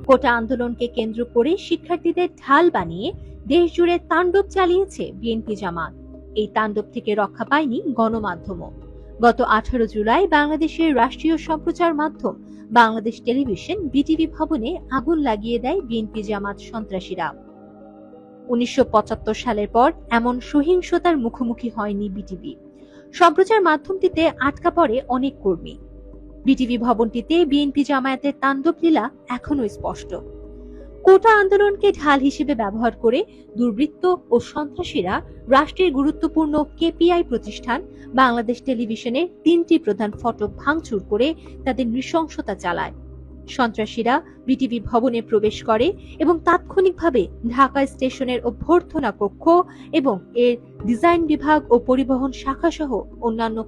কোটা আন্দোলনকে কেন্দ্র করে শিক্ষার্থীদের ঢাল বানিয়ে দেশ জুড়ে তাণ্ডব চালিয়েছে বিএনপি জামাত। এই তাণ্ডব থেকে রক্ষা পায়নি গণমাধ্যমও। গত 18 জুলাই বাংলাদেশের রাষ্ট্রীয় সম্প্রচার মাধ্যম বাংলাদেশ টেলিভিশন বিটিভি ভবনে আগুন লাগিয়ে দেয় বিএনপি জামাত সন্ত্রাসীরা। 1975 সালের পর এমন সহিংসতার মুখোমুখি হয়নি বিটিভি। সম্প্রচার মাধ্যমটিতে আটকা পড়ে অনেক কর্মী। বিটিভি ভবনটিতে বিএনপি জামায়াতের তাণ্ডব লীলা এখনো স্পষ্ট। কোটা আন্দোলনকে ঢাল হিসেবে ব্যবহার করে দুর্বৃত্ত ও সন্ত্রাসীরা রাষ্ট্রের গুরুত্বপূর্ণ কেপিআই প্রতিষ্ঠান বাংলাদেশ টেলিভিশনের 3টি প্রধান ফটক ভাঙচুর করে তাদের নৃশংসতা চালায়। সন্ত্রাসীরা বিটিভি ভবনে প্রবেশ করে এবং তাৎক্ষণিকভাবে ঢাকা স্টেশনের অভ্যর্থনা কক্ষ এবং এর ডিজাইন বিভাগ ও পরিবহন শাখা সহ অন্যান্য